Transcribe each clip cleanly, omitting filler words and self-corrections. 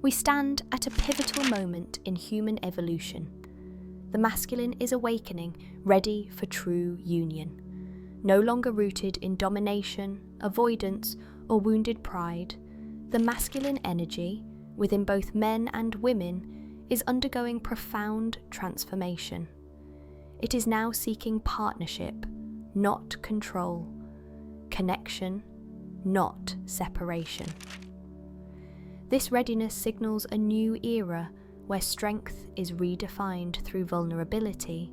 We stand at a pivotal moment in human evolution. The masculine is awakening, ready for true union. No longer rooted in domination, avoidance, or wounded pride, the masculine energy, within both men and women, is undergoing profound transformation. It is now seeking partnership, not control, connection, not separation. This readiness signals a new era where strength is redefined through vulnerability,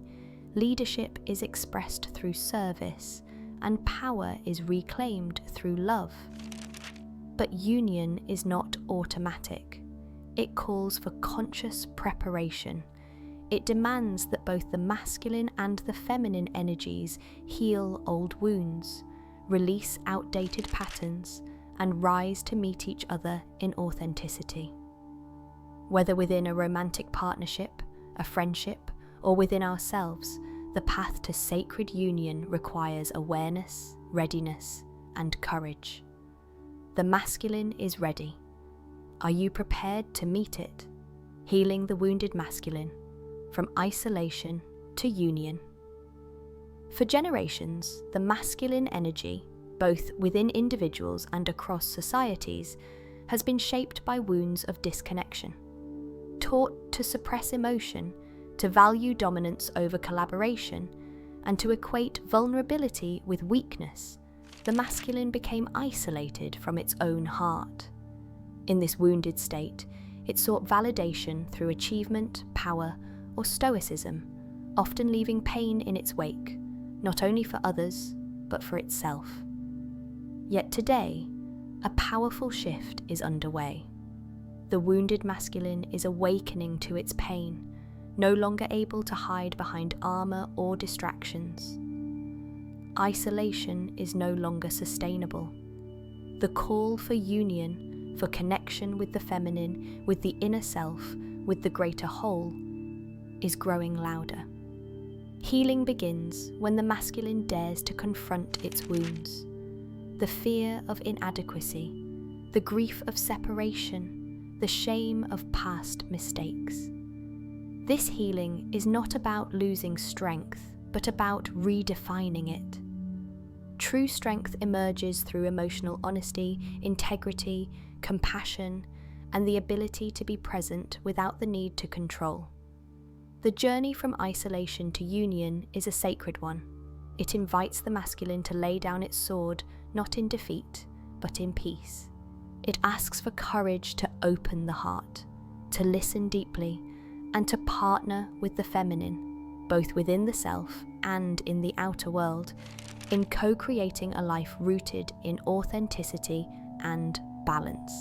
leadership is expressed through service, and power is reclaimed through love. But union is not automatic. It calls for conscious preparation. It demands that both the masculine and the feminine energies heal old wounds, release outdated patterns, and rise to meet each other in authenticity. Whether within a romantic partnership, a friendship, or within ourselves, the path to sacred union requires awareness, readiness, and courage. The masculine is ready. Are you prepared to meet it, healing the wounded masculine from isolation to union? For generations, the masculine energy, both within individuals and across societies, has been shaped by wounds of disconnection. Taught to suppress emotion, to value dominance over collaboration, and to equate vulnerability with weakness, the masculine became isolated from its own heart. In this wounded state, it sought validation through achievement, power, or stoicism, often leaving pain in its wake, not only for others, but for itself. Yet today, a powerful shift is underway. The wounded masculine is awakening to its pain, no longer able to hide behind armor or distractions. Isolation is no longer sustainable. The call for union, for connection with the feminine, with the inner self, with the greater whole, is growing louder. Healing begins when the masculine dares to confront its wounds. The fear of inadequacy, the grief of separation, the shame of past mistakes. This healing is not about losing strength, but about redefining it. True strength emerges through emotional honesty, integrity, compassion, and the ability to be present without the need to control. The journey from isolation to union is a sacred one. It invites the masculine to lay down its sword, not in defeat, but in peace. It asks for courage to open the heart, to listen deeply, and to partner with the feminine, both within the self and in the outer world, in co-creating a life rooted in authenticity and balance.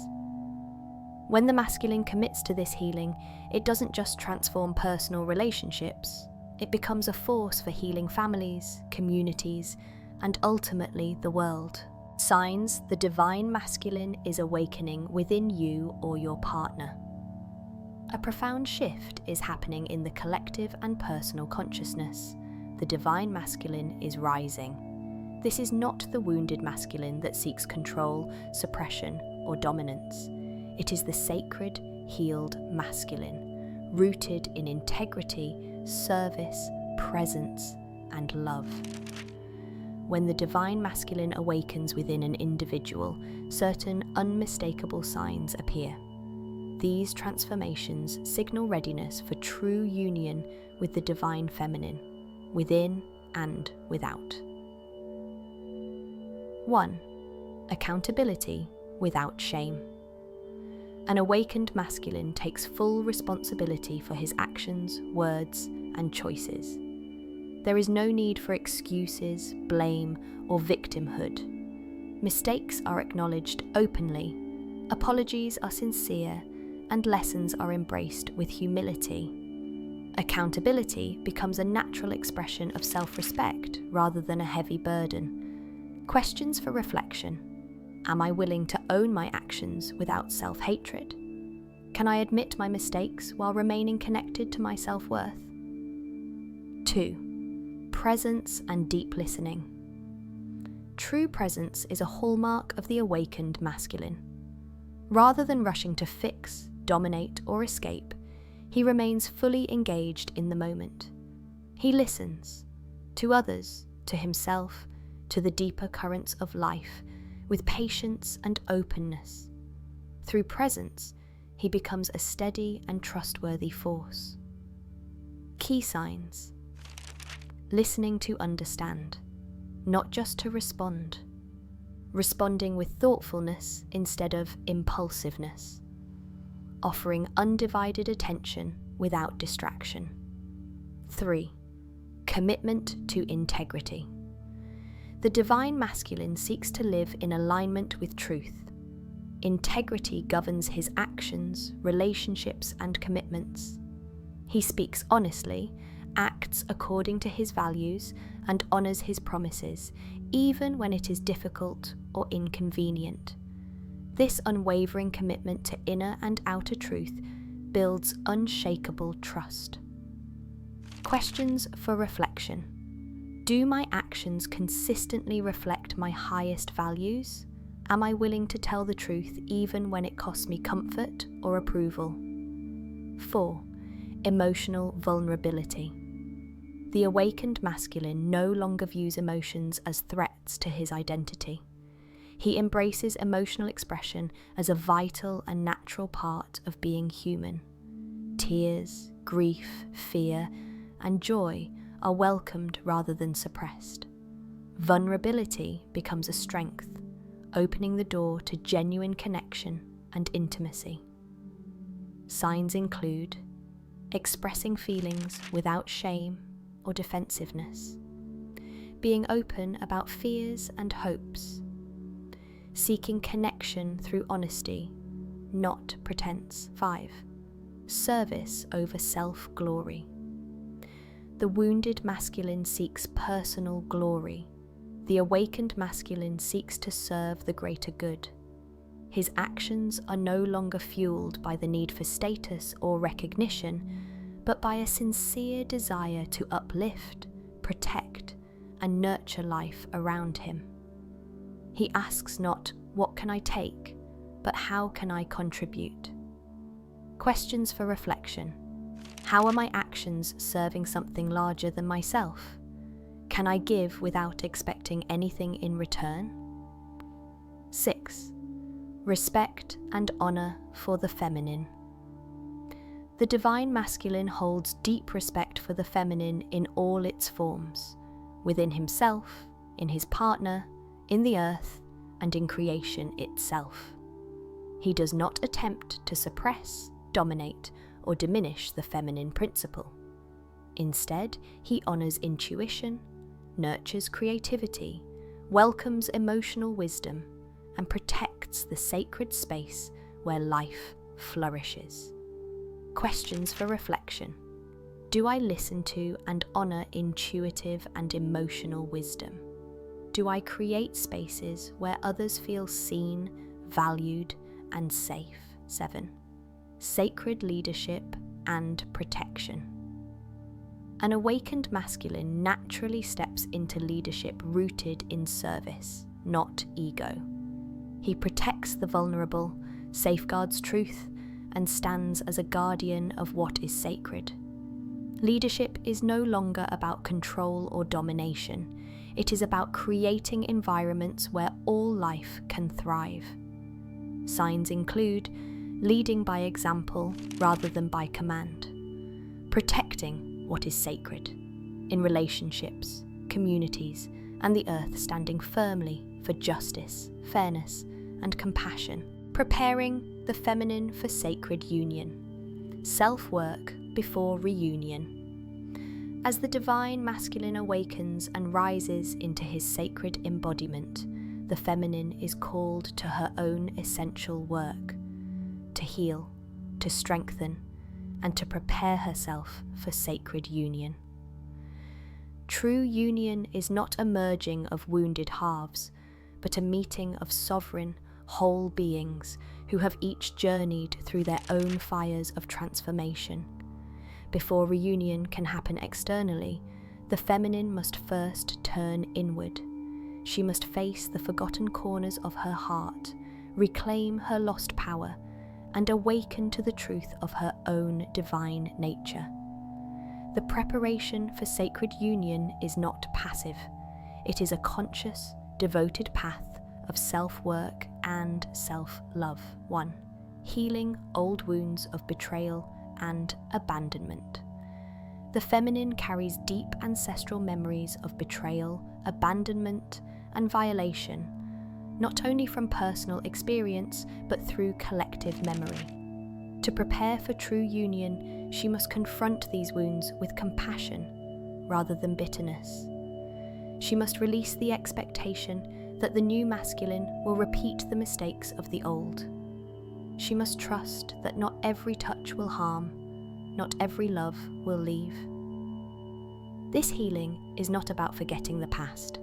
When the masculine commits to this healing, it doesn't just transform personal relationships, it becomes a force for healing families, communities, and ultimately the world. Signs the divine masculine is awakening within you or your partner. A profound shift is happening in the collective and personal consciousness. The divine masculine is rising. This is not the wounded masculine that seeks control, suppression, or dominance. It is the sacred, healed masculine, rooted in integrity, service, presence, and love. When the divine masculine awakens within an individual, certain unmistakable signs appear. These transformations signal readiness for true union with the divine feminine, within and without. 1. Accountability without shame. An awakened masculine takes full responsibility for his actions, words, and choices. There is no need for excuses, blame, or victimhood. Mistakes are acknowledged openly, apologies are sincere, and lessons are embraced with humility. Accountability becomes a natural expression of self-respect rather than a heavy burden. Questions for reflection. Am I willing to own my actions without self-hatred? Can I admit my mistakes while remaining connected to my self-worth? 2. Presence and deep listening. True presence is a hallmark of the awakened masculine. Rather than rushing to fix, dominate, or escape, he remains fully engaged in the moment. He listens to others, to himself, to the deeper currents of life, with patience and openness. Through presence, he becomes a steady and trustworthy force. Key signs: listening to understand, not just to respond. Responding with thoughtfulness instead of impulsiveness. Offering undivided attention without distraction. 3. Commitment to integrity. The divine masculine seeks to live in alignment with truth. Integrity governs his actions, relationships, and commitments. He speaks honestly, acts according to his values, and honors his promises, even when it is difficult or inconvenient. This unwavering commitment to inner and outer truth builds unshakable trust. Questions for reflection. Do my actions consistently reflect my highest values? Am I willing to tell the truth even when it costs me comfort or approval? 4. Emotional vulnerability. The awakened masculine no longer views emotions as threats to his identity. He embraces emotional expression as a vital and natural part of being human. Tears, grief, fear, and joy are welcomed rather than suppressed. Vulnerability becomes a strength, opening the door to genuine connection and intimacy. Signs include expressing feelings without shame or defensiveness, being open about fears and hopes, seeking connection through honesty, not pretense. 5. Service over self-glory. The wounded masculine seeks personal glory. The awakened masculine seeks to serve the greater good. His actions are no longer fueled by the need for status or recognition, but by a sincere desire to uplift, protect, and nurture life around him. He asks not, "What can I take?" but "How can I contribute?" Questions for reflection. How are my actions serving something larger than myself? Can I give without expecting anything in return? 6. Respect and honor for the feminine. The divine masculine holds deep respect for the feminine in all its forms, within himself, in his partner, in the earth, and in creation itself. He does not attempt to suppress, dominate, or diminish the feminine principle. Instead, he honors intuition, nurtures creativity, welcomes emotional wisdom, and protects the sacred space where life flourishes. Questions for reflection. Do I listen to and honor intuitive and emotional wisdom? Do I create spaces where others feel seen, valued, and safe? 7. Sacred leadership and protection. An awakened masculine naturally steps into leadership rooted in service, not ego. He protects the vulnerable, safeguards truth, and stands as a guardian of what is sacred. Leadership is no longer about control or domination. It is about creating environments where all life can thrive. Signs include leading by example rather than by command, protecting what is sacred in relationships, communities, and the earth, standing firmly for justice, fairness, and compassion, preparing the feminine for sacred union, self-work before reunion. As the divine masculine awakens and rises into his sacred embodiment, the feminine is called to her own essential work, to heal, to strengthen, and to prepare herself for sacred union. True union is not a merging of wounded halves, but a meeting of sovereign, whole beings who have each journeyed through their own fires of transformation. Before reunion can happen externally, the feminine must first turn inward. She must face the forgotten corners of her heart, reclaim her lost power, and awaken to the truth of her own divine nature. The preparation for sacred union is not passive. It is a conscious, devoted path of self-work and self-love. 1. Healing old wounds of betrayal and abandonment. The feminine carries deep ancestral memories of betrayal, abandonment, and violation, not only from personal experience but through collective memory. To prepare for true union, she must confront these wounds with compassion rather than bitterness. She must release the expectation that the new masculine will repeat the mistakes of the old. She must trust that not every touch will harm, not every love will leave. This healing is not about forgetting the past,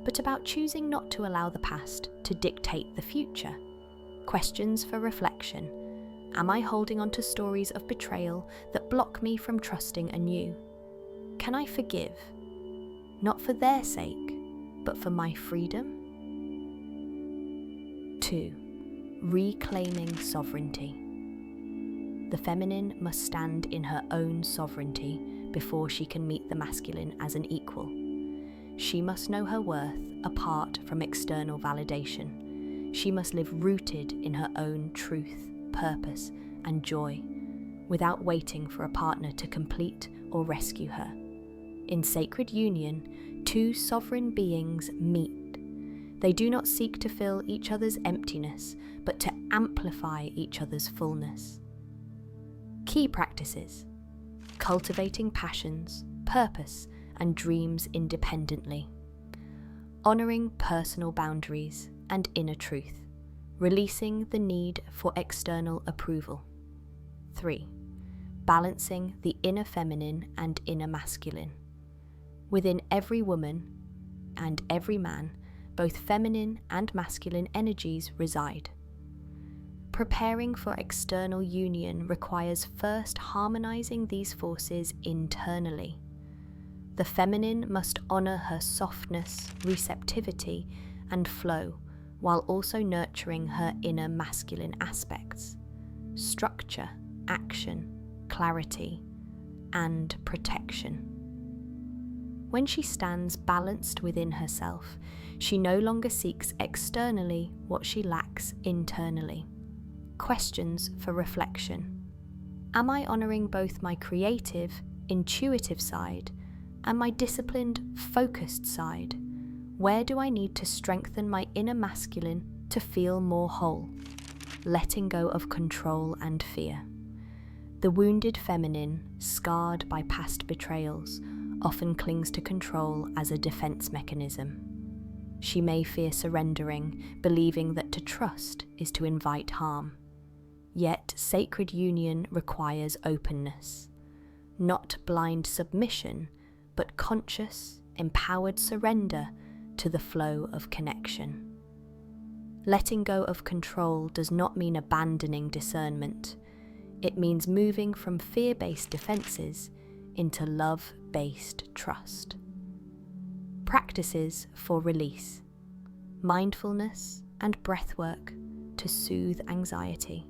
but about choosing not to allow the past to dictate the future. Questions for reflection. Am I holding on to stories of betrayal that block me from trusting anew? Can I forgive? Not for their sake, but for my freedom? 2. Reclaiming sovereignty. The feminine must stand in her own sovereignty before she can meet the masculine as an equal. She must know her worth apart from external validation. She must live rooted in her own truth, purpose, and joy, without waiting for a partner to complete or rescue her. In sacred union, two sovereign beings meet. They do not seek to fill each other's emptiness, but to amplify each other's fullness. Key practices: cultivating passions, purpose, and dreams independently. Honoring personal boundaries and inner truth, releasing the need for external approval. 3. Balancing the inner feminine and inner masculine. Within every woman and every man, both feminine and masculine energies reside. Preparing for external union requires first harmonizing these forces internally. The feminine must honor her softness, receptivity, and flow, while also nurturing her inner masculine aspects: structure, action, clarity, and protection. When she stands balanced within herself, she no longer seeks externally what she lacks internally. Questions for reflection. Am I honoring both my creative, intuitive side and my disciplined, focused side? Where do I need to strengthen my inner masculine to feel more whole? Letting go of control and fear. The wounded feminine, scarred by past betrayals, often clings to control as a defense mechanism. She may fear surrendering, believing that to trust is to invite harm. Yet sacred union requires openness, not blind submission, but conscious, empowered surrender to the flow of connection. Letting go of control does not mean abandoning discernment. It means moving from fear-based defenses into love-based trust. Practices for release. Mindfulness and breathwork to soothe anxiety.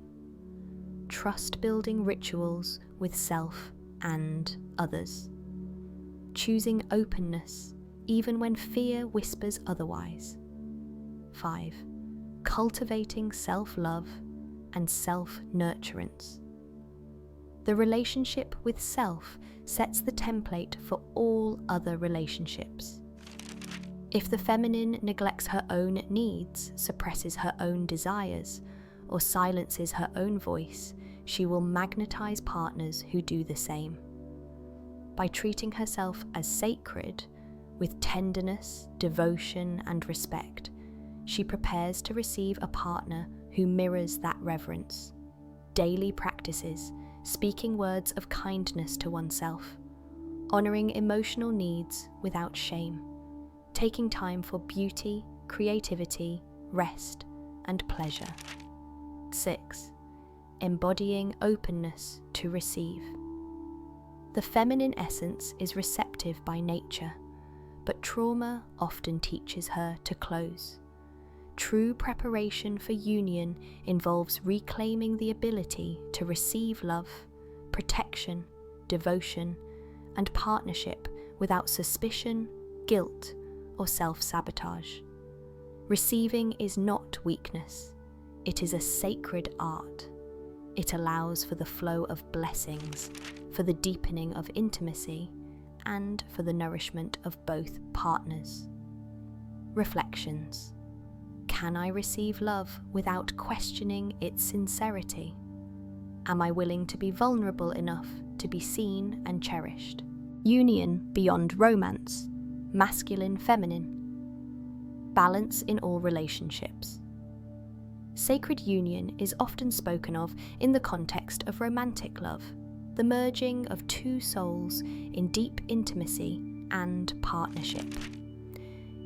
Trust-building rituals with self and others. Choosing openness even when fear whispers otherwise. 5. Cultivating self-love and self-nurturance. The relationship with self sets the template for all other relationships. If the feminine neglects her own needs, suppresses her own desires, or silences her own voice, she will magnetize partners who do the same. By treating herself as sacred, with tenderness, devotion, and respect, she prepares to receive a partner who mirrors that reverence. Daily practices, speaking words of kindness to oneself, honoring emotional needs without shame, taking time for beauty, creativity, rest, and pleasure. 6. Embodying openness to receive. The feminine essence is receptive by nature, but trauma often teaches her to close. True preparation for union involves reclaiming the ability to receive love, protection, devotion, and partnership without suspicion, guilt, or self-sabotage. Receiving is not weakness. It is a sacred art. It allows for the flow of blessings, for the deepening of intimacy, and for the nourishment of both partners. Reflections. Can I receive love without questioning its sincerity? Am I willing to be vulnerable enough to be seen and cherished? Union beyond romance, masculine-feminine. Balance in all relationships. Sacred union is often spoken of in the context of romantic love, the merging of two souls in deep intimacy and partnership.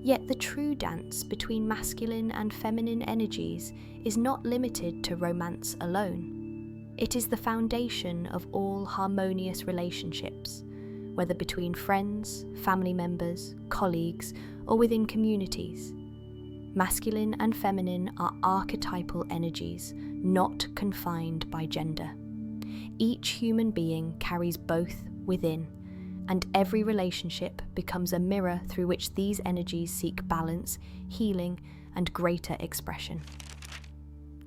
Yet the true dance between masculine and feminine energies is not limited to romance alone. It is the foundation of all harmonious relationships, whether between friends, family members, colleagues, or within communities. Masculine and feminine are archetypal energies, not confined by gender. Each human being carries both within, and every relationship becomes a mirror through which these energies seek balance, healing, and greater expression.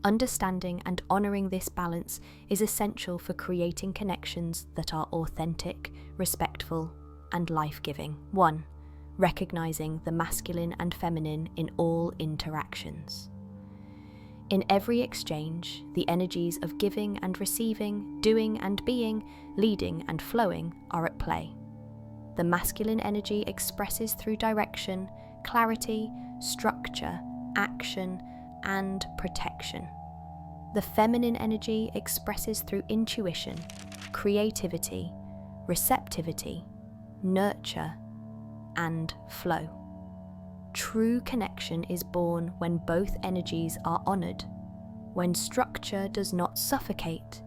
Understanding and honouring this balance is essential for creating connections that are authentic, respectful, and life-giving. 1. Recognizing the masculine and feminine in all interactions. In every exchange, the energies of giving and receiving, doing and being, leading and flowing are at play. The masculine energy expresses through direction, clarity, structure, action, and protection. The feminine energy expresses through intuition, creativity, receptivity, nurture, and flow. True connection is born when both energies are honoured, when structure does not suffocate,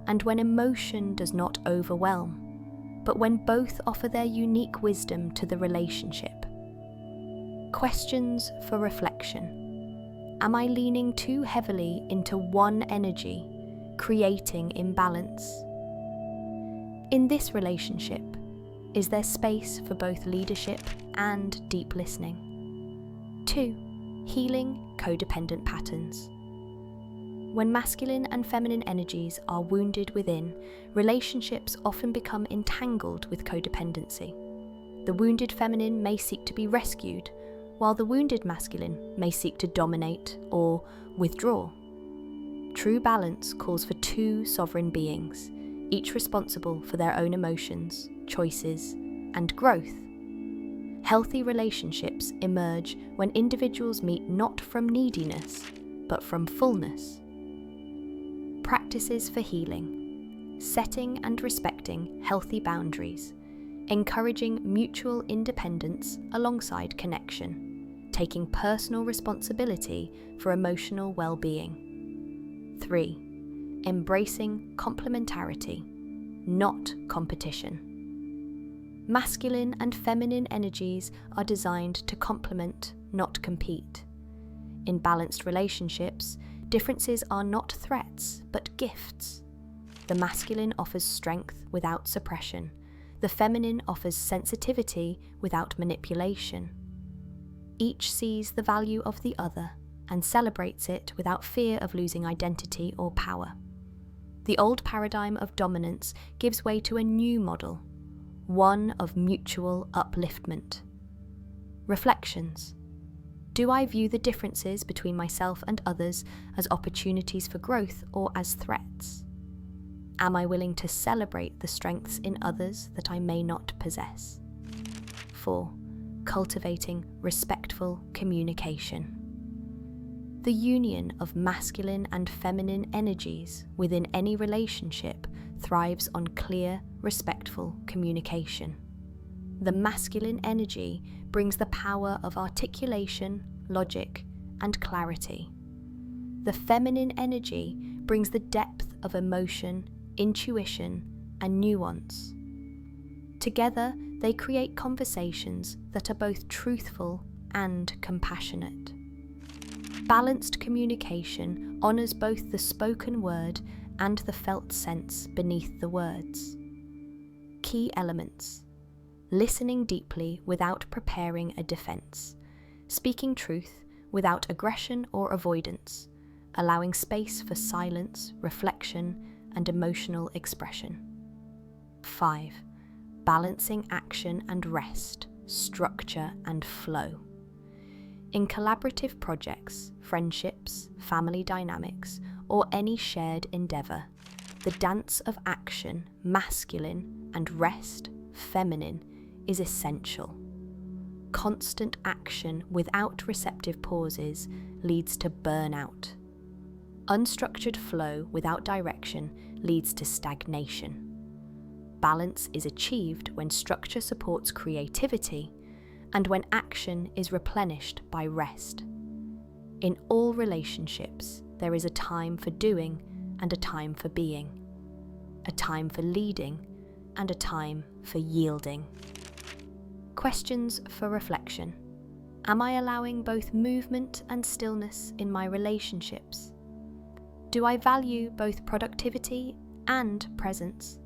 and when emotion does not overwhelm, but when both offer their unique wisdom to the relationship. Questions for reflection. Am I leaning too heavily into one energy, creating imbalance? In this relationship, is there space for both leadership and deep listening? 2. Healing codependent patterns. When masculine and feminine energies are wounded within, relationships often become entangled with codependency. The wounded feminine may seek to be rescued, while the wounded masculine may seek to dominate or withdraw. True balance calls for two sovereign beings, each responsible for their own emotions, choices, and growth. Healthy relationships emerge when individuals meet not from neediness, but from fullness. Practices for healing. Setting and respecting healthy boundaries, encouraging mutual independence alongside connection, taking personal responsibility for emotional well-being. 3. Embracing complementarity, not competition. Masculine and feminine energies are designed to complement, not compete. In balanced relationships, differences are not threats, but gifts. The masculine offers strength without suppression. The feminine offers sensitivity without manipulation. Each sees the value of the other and celebrates it without fear of losing identity or power. The old paradigm of dominance gives way to a new model, one of mutual upliftment. Reflections. Do I view the differences between myself and others as opportunities for growth or as threats? Am I willing to celebrate the strengths in others that I may not possess? 4. Cultivating respectful communication. The union of masculine and feminine energies within any relationship thrives on clear, respectful communication. The masculine energy brings the power of articulation, logic, and clarity. The feminine energy brings the depth of emotion, intuition, and nuance. Together, they create conversations that are both truthful and compassionate. Balanced communication honours both the spoken word and the felt sense beneath the words. Key elements: listening deeply without preparing a defence, speaking truth without aggression or avoidance, allowing space for silence, reflection, and emotional expression. 5. Balancing action and rest, structure and flow. In collaborative projects, friendships, family dynamics, or any shared endeavour, the dance of action, masculine, and rest, feminine, is essential. Constant action without receptive pauses leads to burnout. Unstructured flow without direction leads to stagnation. Balance is achieved when structure supports creativity and when action is replenished by rest. In all relationships, there is a time for doing and a time for being, a time for leading and a time for yielding. Questions for reflection. Am I allowing both movement and stillness in my relationships? Do I value both productivity and presence?